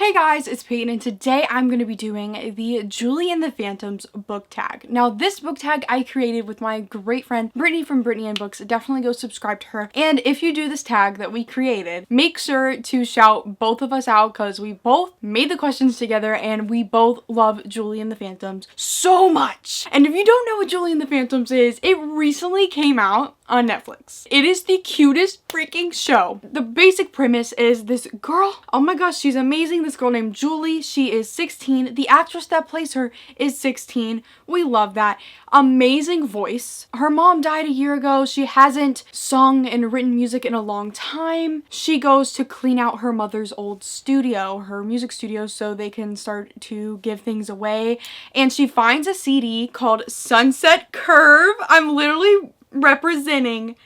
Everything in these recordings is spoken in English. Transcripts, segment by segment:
Hey guys, it's Peyton, and today I'm going to be doing the Julie and the Phantoms book tag. Now, this book tag I created with my great friend Brittany from Brittany and Books. Definitely go subscribe to her. And if you do this tag that we created, make sure to shout both of us out because we both made the questions together and we both love Julie and the Phantoms so much. And if you don't know what Julie and the Phantoms is, it recently came out on Netflix. It is the cutest freaking show. The basic premise is this girl, oh my gosh, she's amazing. This girl named Julie, she is 16. The actress that plays her is 16. We love that. Amazing voice. Her mom died a year ago. She hasn't sung and written music in a long time. She goes to clean out her mother's old studio, her music studio, so they can start to give things away. And she finds a CD called Sunset Curve. I'm literally representing.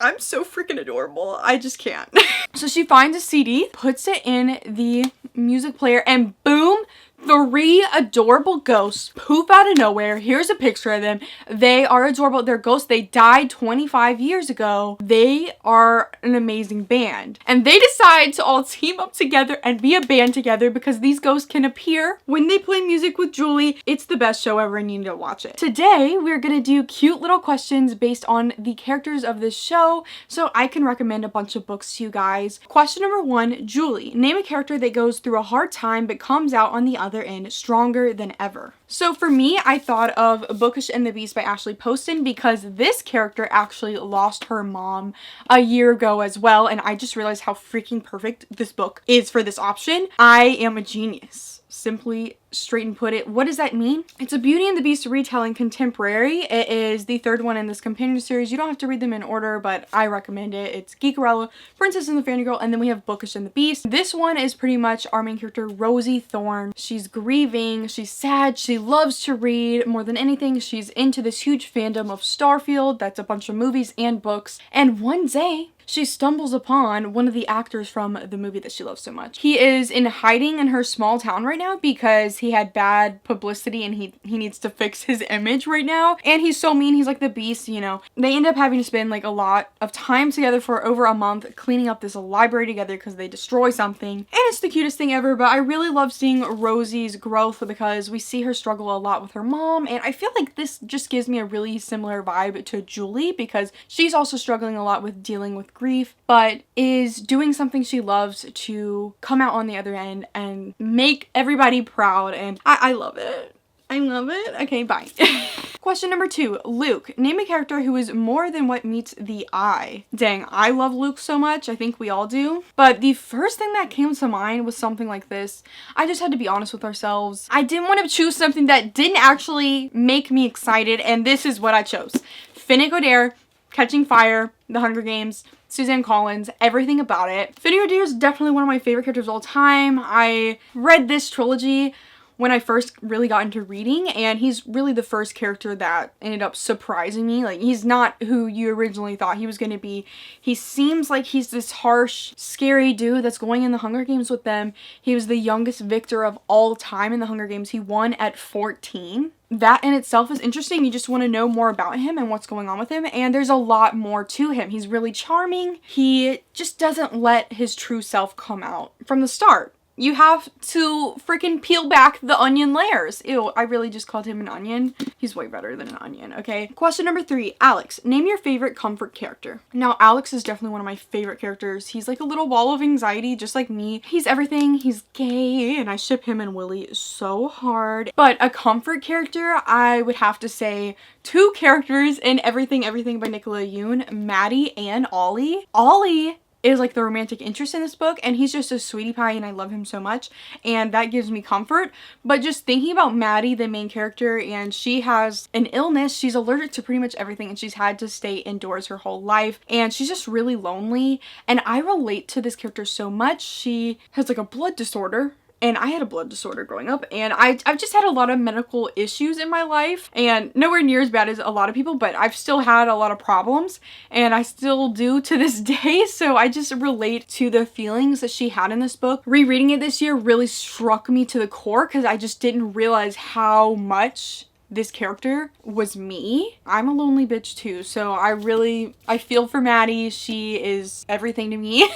I'm so freaking adorable. I just can't. So she finds a CD, puts it in the music player, and boom, 3 adorable ghosts poof out of nowhere. Here's a picture of them. They are adorable. They're ghosts. They died 25 years ago. They are an amazing band. And they decide to all team up together and be a band together because these ghosts can appear when they play music with Julie. It's the best show ever and you need to watch it. Today, we're going to do cute little questions based on the characters of this show so I can recommend a bunch of books to you guys. Question number 1, Julie. Name a character that goes through a hard time but comes out on the other end stronger than ever. So for me, I thought of Bookish and the Beast by Ashley Poston because this character actually lost her mom a year ago as well, and I just realized how freaking perfect this book is for this option. I am a genius. Simply straight and put it. What does that mean? It's a Beauty and the Beast retelling contemporary. It is the 3rd one in this companion series. You don't have to read them in order, but I recommend it. It's Geekarella, Princess and the Fangirl, and then we have Bookish and the Beast. This one is pretty much our main character, Rosie Thorne. She's grieving, she's sad, she loves to read. More than anything, she's into this huge fandom of Starfield. That's a bunch of movies and books. And one day, she stumbles upon one of the actors from the movie that she loves so much. He is in hiding in her small town right now because he had bad publicity and he needs to fix his image right now. And he's so mean. He's like the Beast, you know. They end up having to spend like a lot of time together for over a month cleaning up this library together because they destroy something. And it's the cutest thing ever, but I really love seeing Rosie's growth because we see her struggle a lot with her mom. And I feel like this just gives me a really similar vibe to Julie because she's also struggling a lot with dealing with grief, but is doing something she loves to come out on the other end and make everybody proud, and I love it. I love it. Okay, bye. Question number 2, Luke. Name a character who is more than what meets the eye. Dang, I love Luke so much. I think we all do. But the first thing that came to mind was something like this. I just had to be honest with ourselves. I didn't want to choose something that didn't actually make me excited, and this is what I chose. Finnick Odair, Catching Fire, The Hunger Games, Suzanne Collins, everything about it. Finnick Odair is definitely one of my favorite characters of all time. I read this trilogy when I first really got into reading, and he's really the first character that ended up surprising me. Like, he's not who you originally thought he was going to be. He seems like he's this harsh, scary dude that's going in the Hunger Games with them. He was the youngest victor of all time in the Hunger Games. He won at 14. That in itself is interesting. You just want to know more about him and what's going on with him, and there's a lot more to him. He's really charming. He just doesn't let his true self come out from the start. You have to freaking peel back the onion layers. Ew, I really just called him an onion. He's way better than an onion, okay? Question number 3, Alex. Name your favorite comfort character. Now, Alex is definitely one of my favorite characters. He's like a little ball of anxiety, just like me. He's everything. He's gay, and I ship him and Willie so hard. But a comfort character, I would have to say 2 characters in Everything by Nicola Yoon, Maddie and Ollie. Ollie is like the romantic interest in this book, and he's just a sweetie pie and I love him so much, and that gives me comfort. But just thinking about Maddie, the main character, and she has an illness. She's allergic to pretty much everything, and she's had to stay indoors her whole life, and she's just really lonely, and I relate to this character so much. She has like a blood disorder, and I had a blood disorder growing up, and I've just had a lot of medical issues in my life, and nowhere near as bad as a lot of people, but I've still had a lot of problems, and I still do to this day, so I just relate to the feelings that she had in this book. Rereading it this year really struck me to the core because I just didn't realize how much this character was me. I'm a lonely bitch too, so I feel for Maddie. She is everything to me.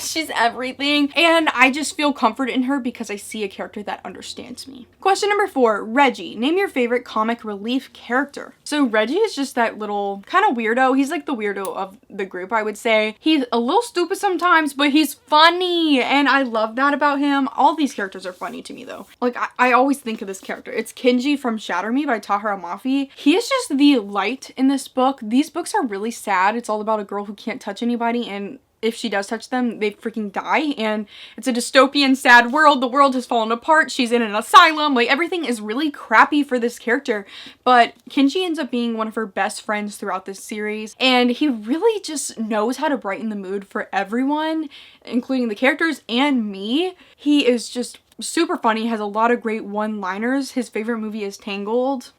She's everything. And I just feel comfort in her because I see a character that understands me. Question number 4, Reggie. Name your favorite comic relief character. So Reggie is just that little kind of weirdo. He's like the weirdo of the group, I would say. He's a little stupid sometimes, but he's funny. And I love that about him. All these characters are funny to me though. Like I always think of this character. It's Kinji from Shatter Me by Tahara Mafi. He is just the light in this book. These books are really sad. It's all about a girl who can't touch anybody, and if she does touch them, they freaking die. And it's a dystopian, sad world. The world has fallen apart. She's in an asylum. Like, everything is really crappy for this character. But Kinji ends up being one of her best friends throughout this series. And he really just knows how to brighten the mood for everyone, including the characters and me. He is just super funny, has a lot of great one-liners. His favorite movie is Tangled.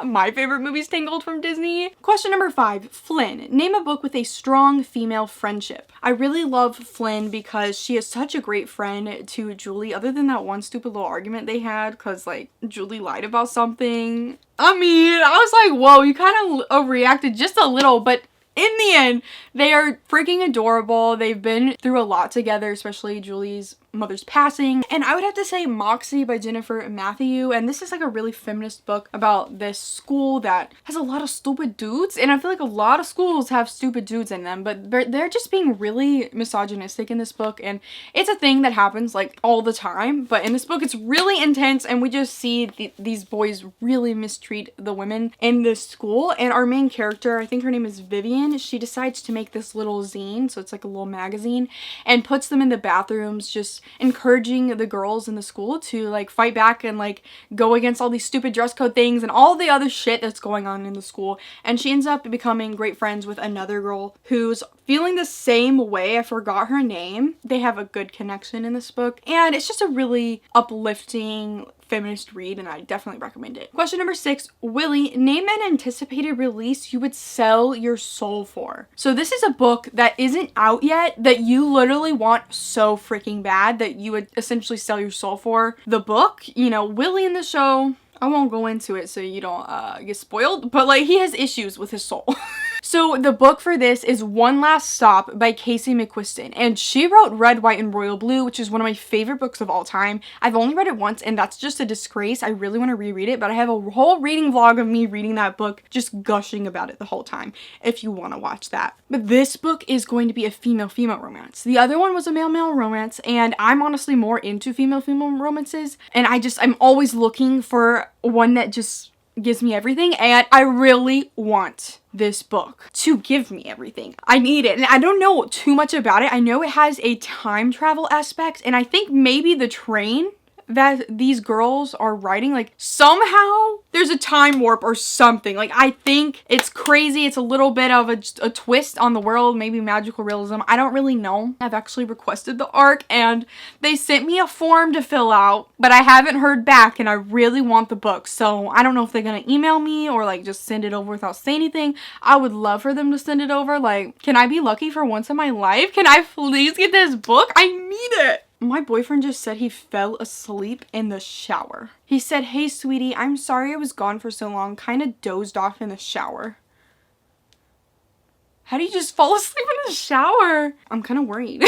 My favorite movie is Tangled from Disney. Question number 5, Flynn. Name a book with a strong female friendship. I really love Flynn because she is such a great friend to Julie, other than that one stupid little argument they had because like Julie lied about something. I mean, I was like, whoa, you kind of overreacted just a little, but in the end, they are freaking adorable. They've been through a lot together, especially Julie's mother's passing. And I would have to say Moxie by Jennifer Matthew. And this is like a really feminist book about this school that has a lot of stupid dudes. And I feel like a lot of schools have stupid dudes in them, but they're just being really misogynistic in this book. And it's a thing that happens like all the time. But in this book, it's really intense. And we just see these boys really mistreat the women in this school. And our main character, I think her name is Vivian, she decides to make this little zine. So it's like a little magazine, and puts them in the bathrooms, just encouraging the girls in the school to like fight back and like go against all these stupid dress code things and all the other shit that's going on in the school. And she ends up becoming great friends with another girl who's feeling the same way. I forgot her name. They have a good connection in this book, and it's just a really uplifting feminist read, and I definitely recommend it. Question number 6, Willie. Name an anticipated release you would sell your soul for. So this is a book that isn't out yet that you literally want so freaking bad that you would essentially sell your soul for. The book, you know, Willie in the show, I won't go into it so you don't get spoiled, but like he has issues with his soul. So the book for this is One Last Stop by Casey McQuiston, and she wrote Red, White, and Royal Blue, which is one of my favorite books of all time. I've only read it once, and that's just a disgrace. I really want to reread it, but I have a whole reading vlog of me reading that book, just gushing about it the whole time, if you want to watch that. But this book is going to be a female-female romance. The other one was a male-male romance, and I'm honestly more into female-female romances, and I'm always looking for one that just gives me everything, and I really want this book to give me everything. I need it, and I don't know too much about it. I know it has a time travel aspect, and I think maybe the train that these girls are riding, like somehow there's a time warp or something. Like I think it's crazy. It's a little bit of a twist on the world, maybe magical realism. I don't really know. I've actually requested the ARC, and they sent me a form to fill out, but I haven't heard back, and I really want the book. So I don't know if they're gonna email me or like just send it over without saying anything. I would love for them to send it over. Like, can I be lucky for once in my life? Can I please get this book? I need it. My boyfriend just said he fell asleep in the shower. He said, "Hey, sweetie, I'm sorry I was gone for so long. Kind of dozed off in the shower." How do you just fall asleep in the shower? I'm kind of worried.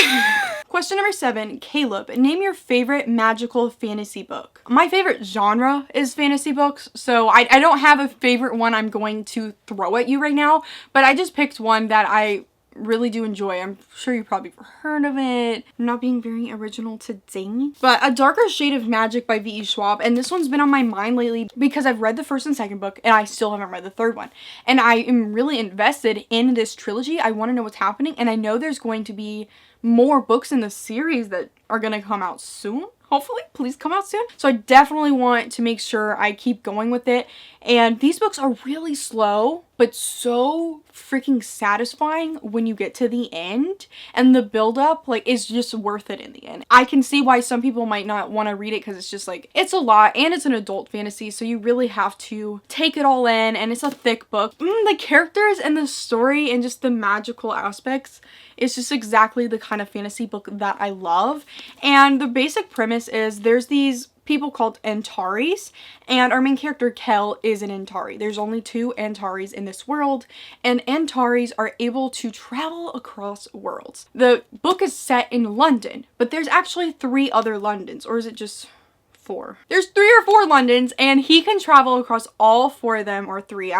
Question number 7, Caleb. Name your favorite magical fantasy book. My favorite genre is fantasy books, so I don't have a favorite one I'm going to throw at you right now, but I just picked one that I really do enjoy. I'm sure you probably heard of it. I'm not being very original today, but A Darker Shade of Magic by V.E. Schwab, and this one's been on my mind lately because I've read the first and second book, and I still haven't read the third one, and I am really invested in this trilogy. I want to know what's happening, and I know there's going to be more books in the series that are going to come out soon. Hopefully, please come out soon. So I definitely want to make sure I keep going with it. And these books are really slow, but so freaking satisfying when you get to the end. And the build-up, like, is just worth it in the end. I can see why some people might not want to read it because it's just like, it's a lot, and it's an adult fantasy, so you really have to take it all in, and it's a thick book. The characters and the story and just the magical aspects, it's just exactly the kind of fantasy book that I love. And the basic premise is there's these people called Antares, and our main character Kel is an Antari. There's only 2 Antares in this world, and Antares are able to travel across worlds. The book is set in London, but there's actually 3 other Londons, or is it just 4? There's 3 or 4 Londons, and he can travel across all 4 of them, or 3.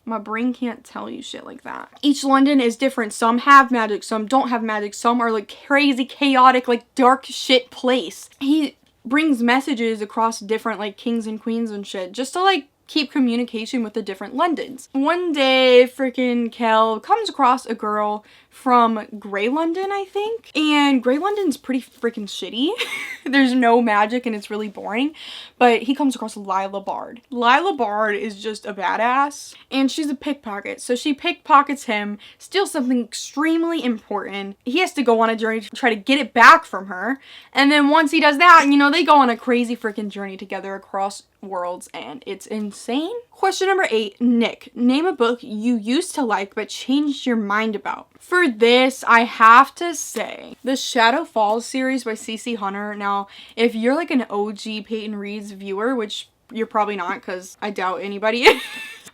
My brain can't tell you shit like that. Each London is different. Some have magic, some don't have magic, some are like crazy, chaotic, like dark shit place. He brings messages across different like kings and queens and shit just to like keep communication with the different Londons. One day, freaking Kel comes across a girl from Grey London, I think. And Grey London's pretty freaking shitty. There's no magic and it's really boring. But he comes across Lila Bard. Lila Bard is just a badass. And she's a pickpocket. So she pickpockets him, steals something extremely important. He has to go on a journey to try to get it back from her. And then once he does that, you know, they go on a crazy freaking journey together across worlds, and it's insane. Question number 8, Nick. Name a book you used to like but changed your mind about. For this, I have to say the Shadow Falls series by C.C. Hunter. Now, if you're like an OG Peyton Reed's viewer, which you're probably not because I doubt anybody is.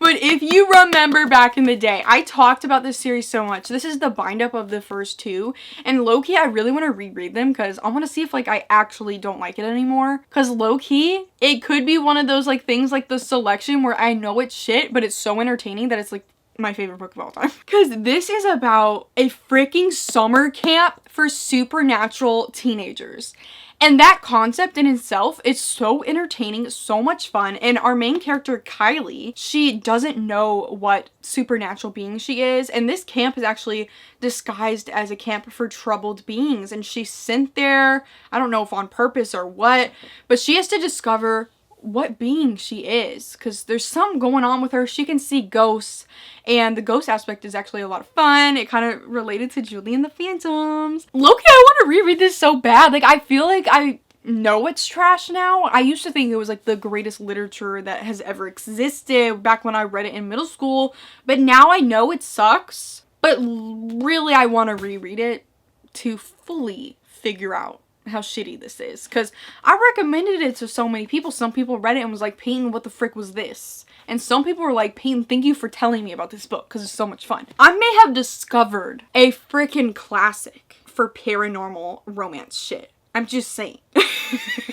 But if you remember back in the day, I talked about this series so much. This is the bind up of the first 2. And low-key, I really want to reread them because I want to see if like I actually don't like it anymore. Because low-key, it could be one of those like things like the selection where I know it's shit, but it's so entertaining that it's like my favorite book of all time. Because this is about a freaking summer camp for supernatural teenagers. And that concept in itself is so entertaining, so much fun. And our main character, Kylie, she doesn't know what supernatural being she is. And this camp is actually disguised as a camp for troubled beings. And she's sent there, I don't know if on purpose or what, but she has to discover what being she is, because there's something going on with her. She can see ghosts, and the ghost aspect is actually a lot of fun. It kind of related to Julie and the Phantoms. Loki, I want to reread this so bad. Like, I feel like I know it's trash now. I used to think it was like the greatest literature that has ever existed back when I read it in middle school, but now I know it sucks. But really, I want to reread it to fully figure out how shitty this is, because I recommended it to so many people. Some people read it and was like, Peyton, what the frick was this? And some people were like, Peyton, thank you for telling me about this book because it's so much fun. I may have discovered a freaking classic for paranormal romance shit. I'm just saying.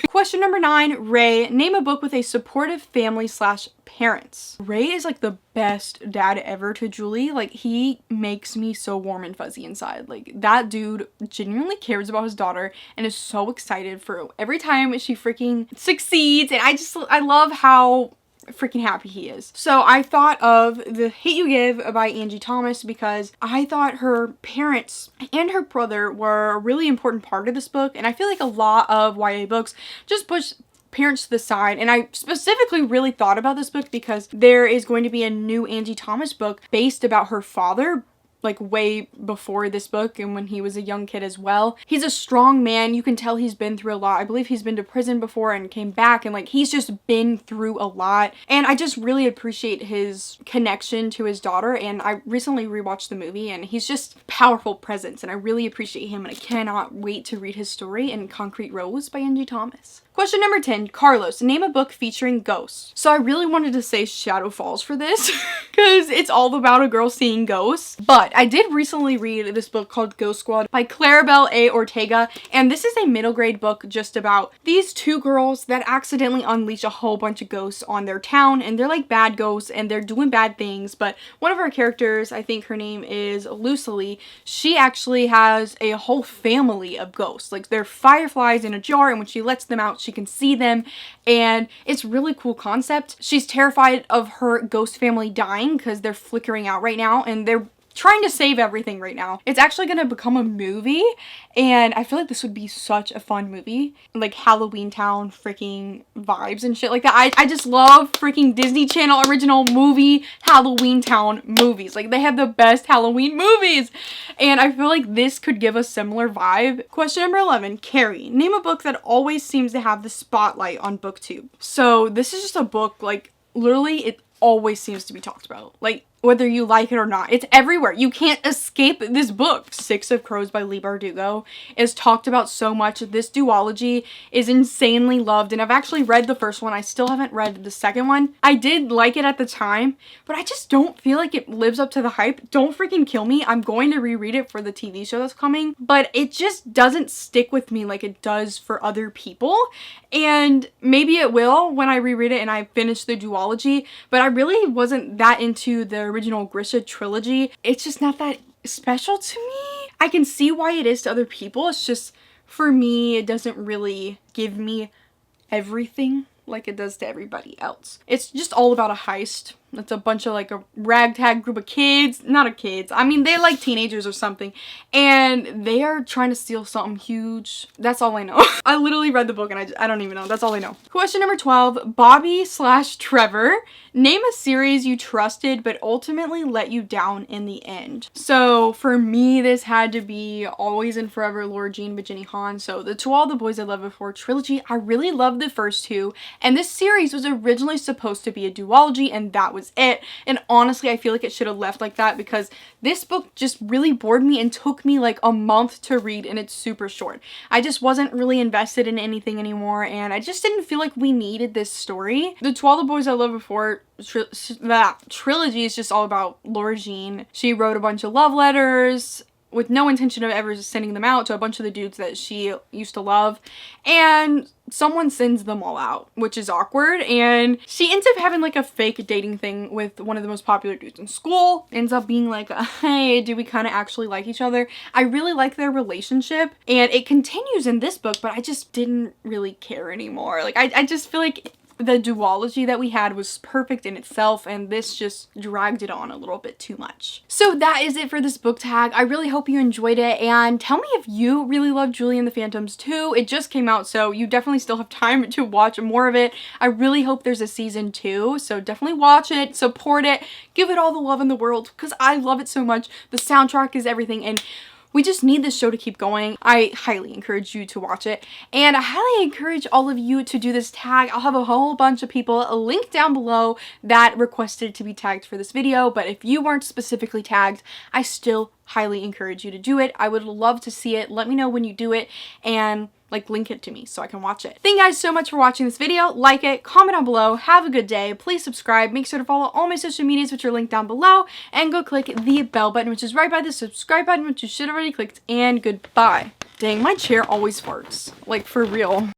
Question number 9, Ray. Name a book with a supportive family / parents. Ray is like the best dad ever to Julie. Like, he makes me so warm and fuzzy inside. Like, that dude genuinely cares about his daughter and is so excited for every time she freaking succeeds. And I love how freaking happy he is. So I thought of The Hate You Give by Angie Thomas because I thought her parents and her brother were a really important part of this book, and I feel like a lot of YA books just push parents to the side. And I specifically really thought about this book because there is going to be a new Angie Thomas book based about her father, like way before this book and when he was a young kid as well. He's a strong man. You can tell he's been through a lot. I believe he's been to prison before and came back, and like he's just been through a lot. And I just really appreciate his connection to his daughter. And I recently rewatched the movie and he's just powerful presence, and I really appreciate him, and I cannot wait to read his story in Concrete Rose by Angie Thomas. Question number 10, Carlos. Name a book featuring ghosts. So I really wanted to say Shadow Falls for this because it's all about a girl seeing ghosts. But I did recently read this book called Ghost Squad by Claribel A. Ortega. And this is a middle grade book just about these 2 girls that accidentally unleash a whole bunch of ghosts on their town. And they're like bad ghosts and they're doing bad things. But one of our characters, I think her name is Lucily, she actually has a whole family of ghosts. Like, they're fireflies in a jar, and when she lets them out, she can see them, and it's really cool concept. She's terrified of her ghost family dying because they're flickering out right now, and they're trying to save everything right now. It's actually gonna become a movie, and I feel like this would be such a fun movie. Like Halloween Town freaking vibes and shit like that. I just love freaking Disney Channel original movie Halloween Town movies. Like, they have the best Halloween movies, and I feel like this could give a similar vibe. Question number 11, Carrie. Name a book that always seems to have the spotlight on Booktube. So this is just a book, like, literally it always seems to be talked about. Like, whether you like it or not. It's everywhere. You can't escape this book. Six of Crows by Leigh Bardugo is talked about so much. This duology is insanely loved, and I've actually read the first one. I still haven't read the second one. I did like it at the time, but I just don't feel like it lives up to the hype. Don't freaking kill me. I'm going to reread it for the TV show that's coming, but it just doesn't stick with me like it does for other people. And maybe it will when I reread it and I finish the duology, but I really wasn't that into the original Grisha trilogy. It's just not that special to me. I can see why it is to other people. It's just, for me, it doesn't really give me everything like it does to everybody else. It's just all about a heist. It's a bunch of like a ragtag group of kids, not kids, I mean they're like teenagers or something, and they are trying to steal something huge. That's all I know. I literally read the book and I don't even know. That's all I know. Question number 12, Bobby/Trevor. Name a series you trusted but ultimately let you down in the end. So for me, this had to be Always and Forever, Laura Jean by Jenny Han. So the To All the Boys I Loved Before trilogy, I really loved the first two, and this series was originally supposed to be a duology, and that was it. And honestly, I feel like it should have left like that because this book just really bored me and took me like a month to read, and it's super short. I just wasn't really invested in anything anymore, and I just didn't feel like we needed this story. The To All the Boys I Loved Before that trilogy is just all about Laura Jean. She wrote a bunch of love letters with no intention of ever sending them out to a bunch of the dudes that she used to love, and someone sends them all out, which is awkward, and she ends up having like a fake dating thing with one of the most popular dudes in school. Ends up being like, hey, do we kind of actually like each other? I really like their relationship, and it continues in this book, but I just didn't really care anymore. Like I just feel like the duology that we had was perfect in itself, and this just dragged it on a little bit too much. So that is it for this book tag. I really hope you enjoyed it, and tell me if you really love Julie and the Phantoms too. It just came out, so you definitely still have time to watch more of it. I really hope there's a season 2, so definitely watch it, support it, give it all the love in the world, because I love it so much. The soundtrack is everything, and we just need this show to keep going. I highly encourage you to watch it, and I highly encourage all of you to do this tag. I'll have a whole bunch of people linked down below that requested to be tagged for this video, but if you weren't specifically tagged, I still highly encourage you to do it. I would love to see it. Let me know when you do it, and like link it to me so I can watch it. Thank you guys so much for watching this video. Like it, comment down below, have a good day. Please subscribe. Make sure to follow all my social medias, which are linked down below, and go click the bell button, which is right by the subscribe button, which you should have already clicked, and goodbye. Dang, my chair always farts. Like, for real.